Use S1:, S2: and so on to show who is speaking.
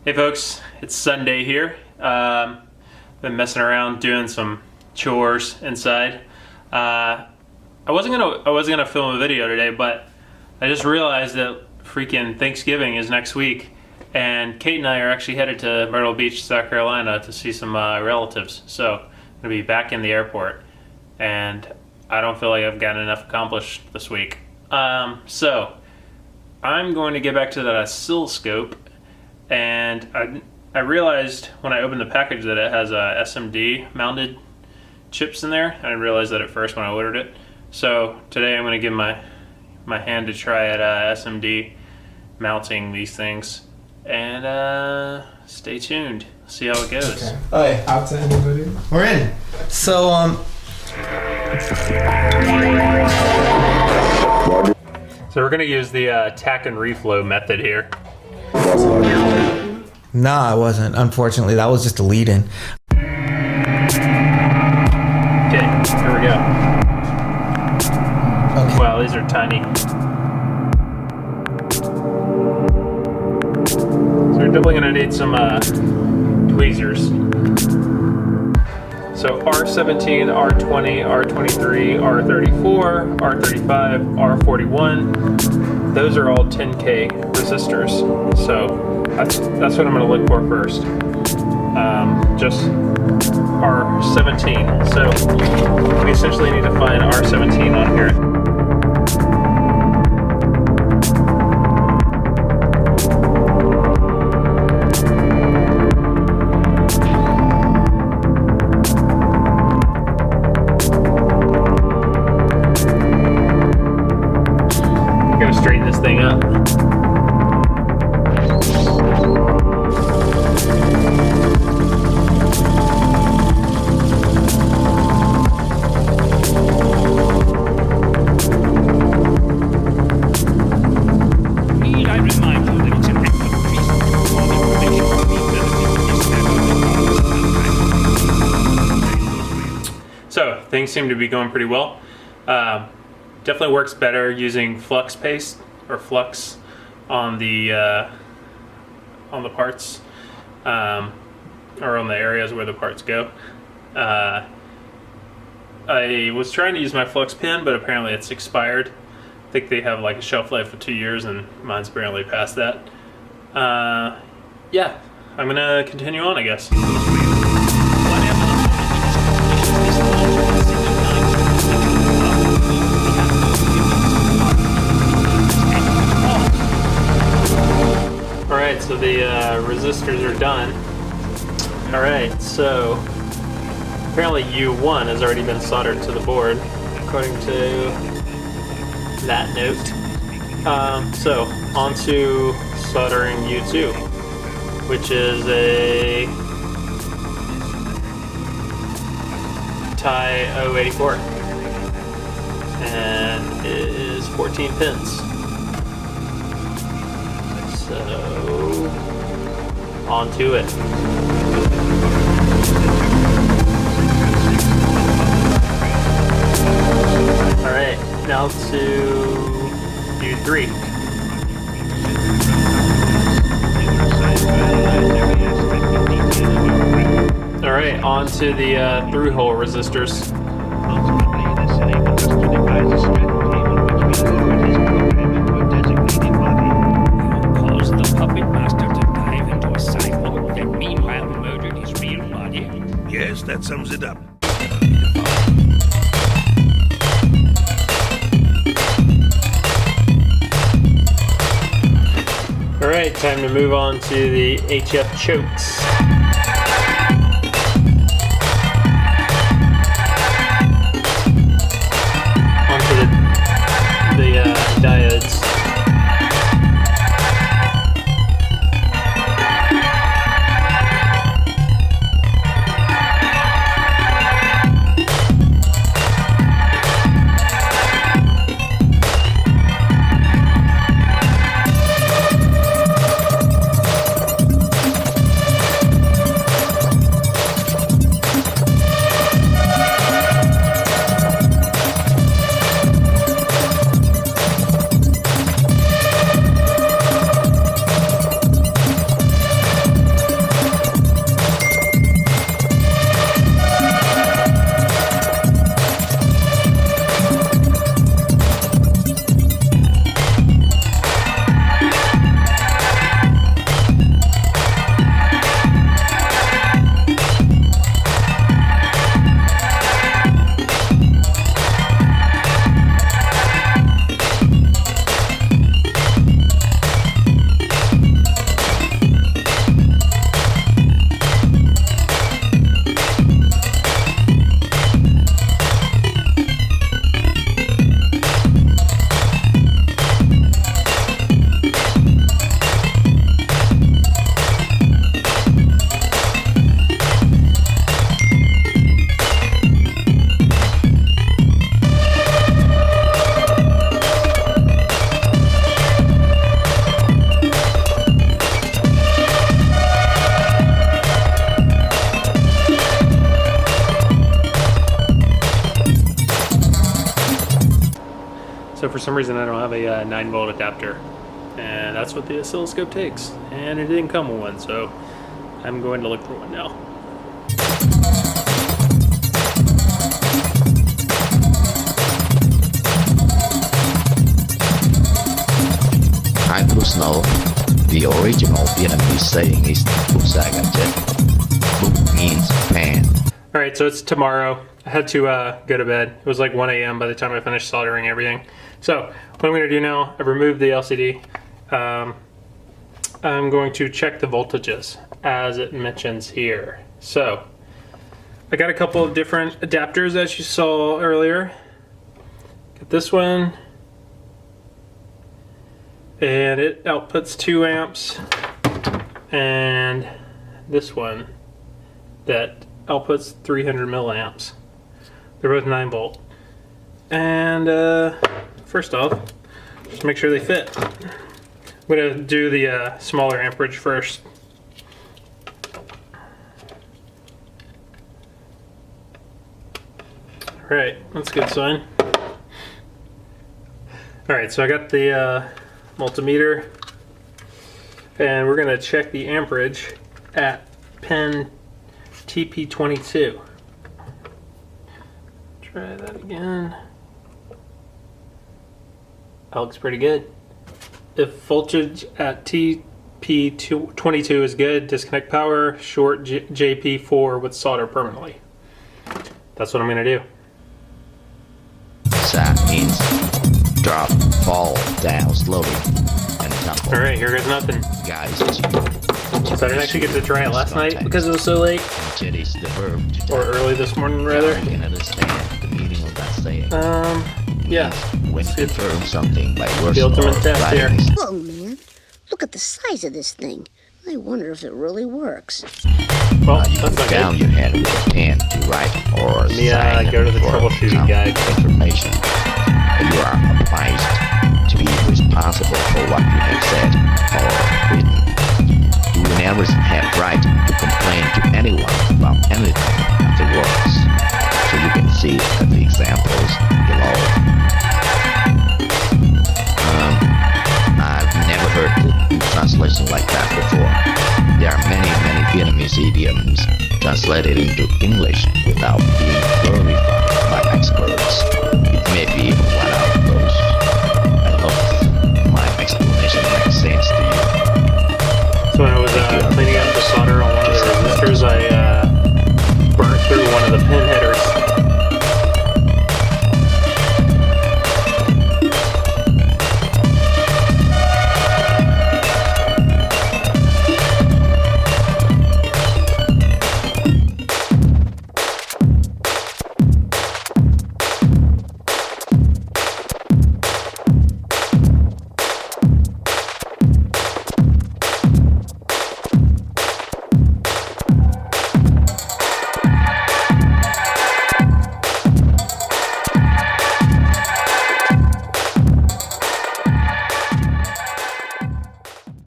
S1: Hey folks, it's Sunday here. Been messing around doing some chores inside. I wasn't gonna film a video today, but I just realized that freaking Thanksgiving is next week, and Kate and I are actually headed to Myrtle Beach, South Carolina to see some relatives. So I'm gonna be back in the airport, and I don't feel like I've gotten enough accomplished this week. So I'm going to get back to that oscilloscope. And I realized when I opened the package that it has SMD mounted chips in there. I didn't realize that at first when I ordered it. So today I'm going to give my hand to try at SMD mounting these things. And stay tuned. See how it goes.
S2: Okay. Alright, out to anybody. We're in. So
S1: we're going to use the tack and reflow method here.
S2: Nah, I wasn't. Unfortunately, that was just a lead-in.
S1: Okay, here we go.
S2: Okay.
S1: Wow, these are tiny. So we're definitely gonna need some tweezers. So R17, R20, R23, R34, R35, R41. Those are all 10K resistors. So that's what I'm going to look for first. Just R17. So we essentially need to find R17 on here. Straighten this thing up.
S3: Need I remind you that it's an act of treason to withhold information from the ability to establish.
S1: So things seem to be going pretty well. Definitely works better using flux paste or flux on the parts or on the areas where the parts go. I was trying to use my flux pen, but apparently it's expired. I think they have like a shelf life of 2 years, and mine's apparently past that. Yeah, I'm gonna continue on, I guess. Alright, so the resistors are done. Alright, so apparently U1 has already been soldered to the board, according to that note. So, on to soldering U2, which is a Tie 084. And it is 14 pins. So, on to it. Alright, now to U3. Alright, on to the through-hole resistors.
S3: Yes, that sums it up.
S1: Alright, time to move on to the HF chokes. Onto the diodes. for some reason I don't have a 9-volt adapter, and that's what the oscilloscope takes, and it didn't come with one, so I'm going to look for one now.
S4: I Bruce know the original Vietnamese saying is Buk means pan.
S1: Alright, so it's tomorrow. I had to go to bed. It was like 1 a.m. by the time I finished soldering everything. So, what I'm going to do now, I've removed the LCD. I'm going to check the voltages as it mentions here. So, I got a couple of different adapters as you saw earlier. Got this one. And it outputs 2 amps. And this one that outputs 300 milliamps. They're both 9-volt. And first off, just make sure they fit. I'm going to do the smaller amperage first. Alright, that's a good sign. Alright, so I got the multimeter, and we're going to check the amperage at pin TP22. Try that again. That looks pretty good. If voltage at TP22 is good, disconnect power, short JP4 with solder permanently. That's what I'm going to do.
S4: That means drop, fall down slowly, and tumble.
S1: Alright, here goes nothing.
S4: Guys,
S1: So I didn't actually get to try it last night because it was so late.
S4: It is the verb to
S1: Or early this morning, rather.
S4: You can understand the meaning of that saying.
S1: Yeah.
S4: When you confirm something by words
S1: The
S4: or
S1: ultimate test here.
S4: writing,
S5: Whoa, man. Look at the size of this thing. I wonder if it really works.
S1: Well,
S4: you
S1: that's
S4: put
S1: not
S4: down
S1: good.
S4: your hand with a pen to write or
S1: Let me
S4: sign
S1: go to the
S4: for
S1: troubleshooting
S4: some
S1: guide.
S4: information. You are obliged to be responsible for what you have said or written. You will never have right to complain to anyone about anything afterwards. So you can see the examples below. I've never heard the translation like that before. There are many Vietnamese idioms translated into English without being verified by experts. It may be one of those. I hope my explanation makes sense to you.
S1: So when I was cleaning up the solder on one of the resistors, I burnt through one of the pinheads